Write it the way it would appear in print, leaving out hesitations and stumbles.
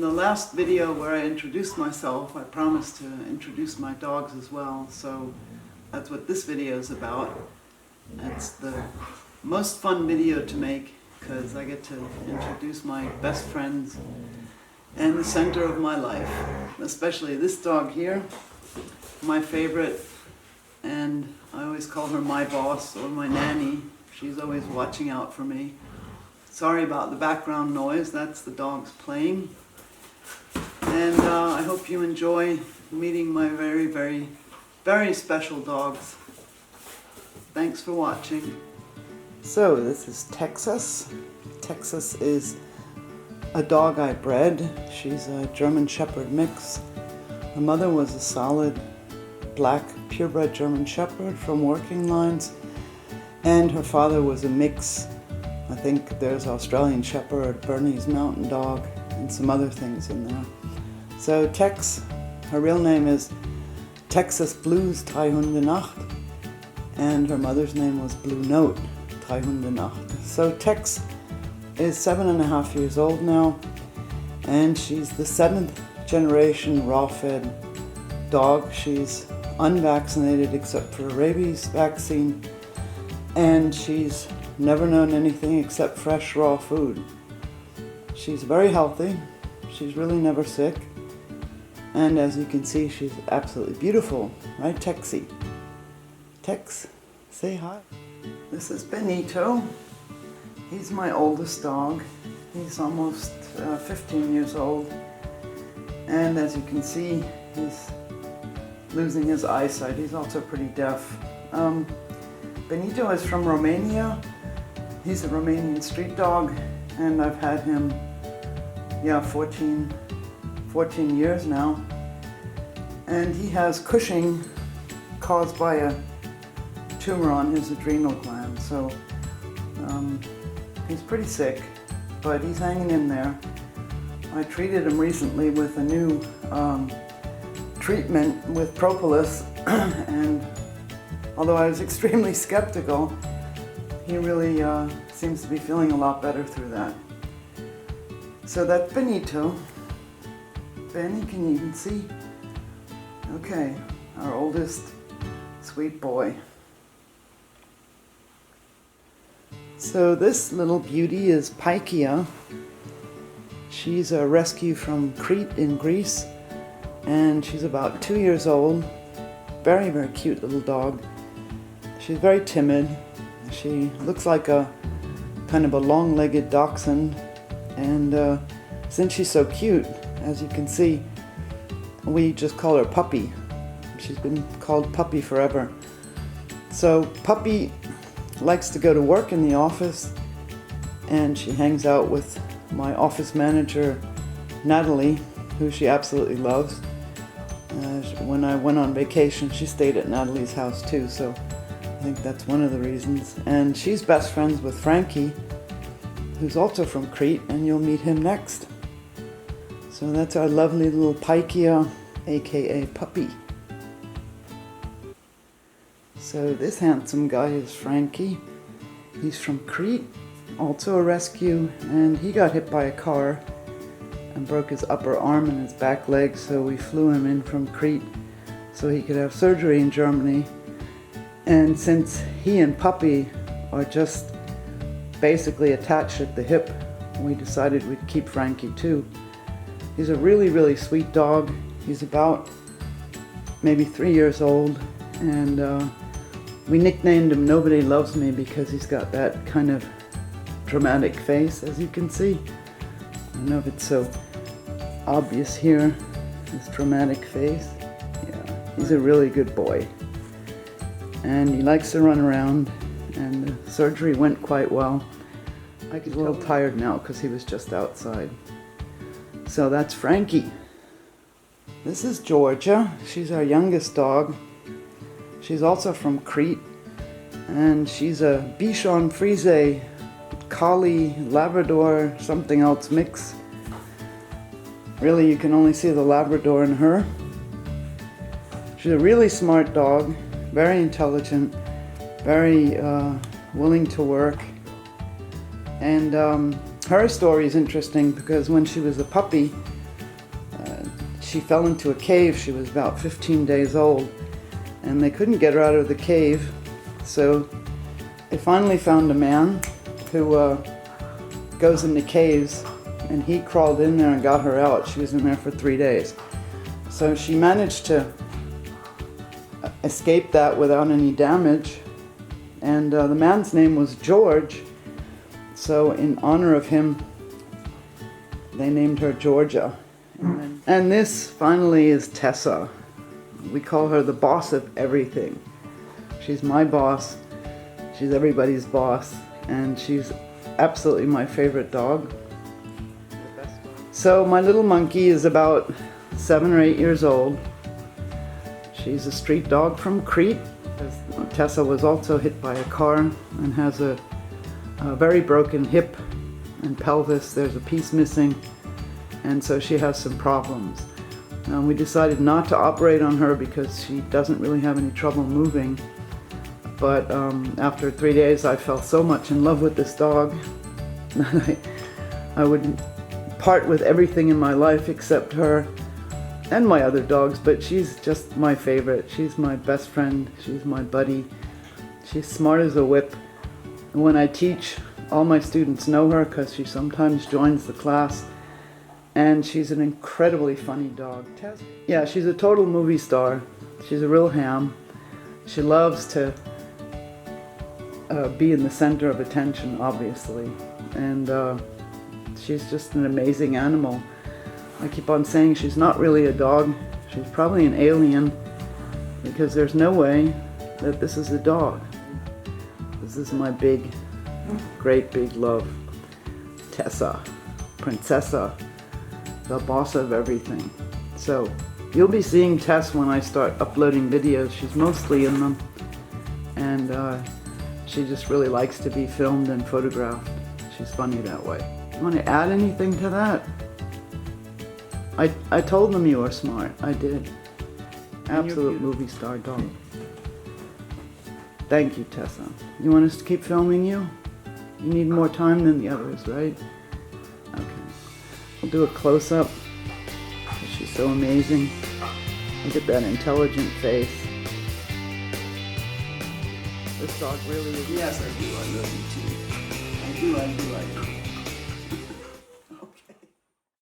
the last video where I introduced myself, I promised to introduce my dogs as well, so that's what this video is about. It's the most fun video to make because I get to introduce my best friends and the center of my life, especially this dog here, my favorite, and I always call her my boss or my nanny. She's always watching out for me. Sorry about the background noise, that's the dogs playing. And I hope you enjoy meeting my very, very, very special dogs. Thanks for watching. So this is Texas. Texas is a dog I bred. She's a German Shepherd mix. Her mother was a solid black purebred German Shepherd from working lines, and her father was a mix. I think there's Australian Shepherd, Bernese Mountain Dog, and some other things in there. So Tex, her real name is Texas Blues 300 Nacht, and her mother's name was Blue Note 300 Nacht. So Tex is 7.5 years old now, and she's the 7th generation raw-fed dog. She's unvaccinated except for a rabies vaccine, and she's never known anything except fresh raw food. She's very healthy, she's really never sick, and as you can see, she's absolutely beautiful, right Texie? Tex, say hi. This is Benito. He's my oldest dog. He's almost 15 years old, and as you can see, he's losing his eyesight. He's also pretty deaf. Benito is from Romania. He's a Romanian street dog, and I've had him, 14 years now. And he has Cushing caused by a tumor on his adrenal gland, so he's pretty sick, but he's hanging in there. I treated him recently with a new treatment with propolis, and although I was extremely skeptical, he really seems to be feeling a lot better through that. So that's Benito. Benny, can you even see? Okay, our oldest sweet boy. So this little beauty is Paikea. She's a rescue from Crete in Greece, and she's about 2 years old. Very, very cute little dog. She's very timid. She looks like a kind of a long-legged dachshund, and since she's so cute, as you can see, we just call her Puppy. She's been called Puppy forever. So Puppy likes to go to work in the office, and she hangs out with my office manager, Natalie, who she absolutely loves. When I went on vacation, she stayed at Natalie's house too, so I think that's one of the reasons. And she's best friends with Frankie, who's also from Crete, and you'll meet him next. So that's our lovely little Paikea, aka Puppy. So this handsome guy is Frankie. He's from Crete, also a rescue, and he got hit by a car and broke his upper arm and his back leg, so we flew him in from Crete so he could have surgery in Germany. And since he and Puppy are just basically attached at the hip, we decided we'd keep Frankie too. He's a really, really sweet dog. He's about maybe 3 years old, and we nicknamed him Nobody Loves Me because he's got that kind of dramatic face, as you can see. I don't know if it's so obvious here, his dramatic face. Yeah, he's a really good boy. And he likes to run around, and the surgery went quite well. I get a little tired now because he was just outside. So that's Frankie. This is Georgia. She's our youngest dog. She's also from Crete, and she's a Bichon Frise, Collie, Labrador, something else mix. Really, you can only see the Labrador in her. She's a really smart dog, very intelligent, very willing to work. And her story is interesting because when she was a puppy, she fell into a cave. She was about 15 days old, and they couldn't get her out of the cave. So they finally found a man who goes into caves, and he crawled in there and got her out. She was in there for 3 days. So she managed to escape that without any damage. And the man's name was George. So in honor of him, they named her Georgia. And this finally is Tessa. We call her the boss of everything. She's my boss. She's everybody's boss. And she's absolutely my favorite dog. So my little monkey is about 7 or 8 years old. She's a street dog from Crete. Tessa was also hit by a car and has a very broken hip and pelvis. There's a piece missing, and so she has some problems. We decided not to operate on her because she doesn't really have any trouble moving. But after 3 days, I fell so much in love with this dog that I would part with everything in my life except her and my other dogs, but she's just my favorite. She's my best friend. She's my buddy. She's smart as a whip. And when I teach, all my students know her because she sometimes joins the class. And she's an incredibly funny dog. Yeah, she's a total movie star. She's a real ham. She loves to be in the center of attention, obviously. And she's just an amazing animal. I keep on saying she's not really a dog. She's probably an alien, because there's no way that this is a dog. This is my big, great big love. Tessa, Princessa, the boss of everything. So you'll be seeing Tess when I start uploading videos. She's mostly in them, and she just really likes to be filmed and photographed. She's funny that way. You want to add anything to that? I told them you were smart. I did. Absolute movie star dog. Thank you, Tessa. You want us to keep filming you? You need more time than the others, right? Okay. We'll do a close-up. She's so amazing. Look at that intelligent face. This dog really is. Yes, I do. I love you too. I do.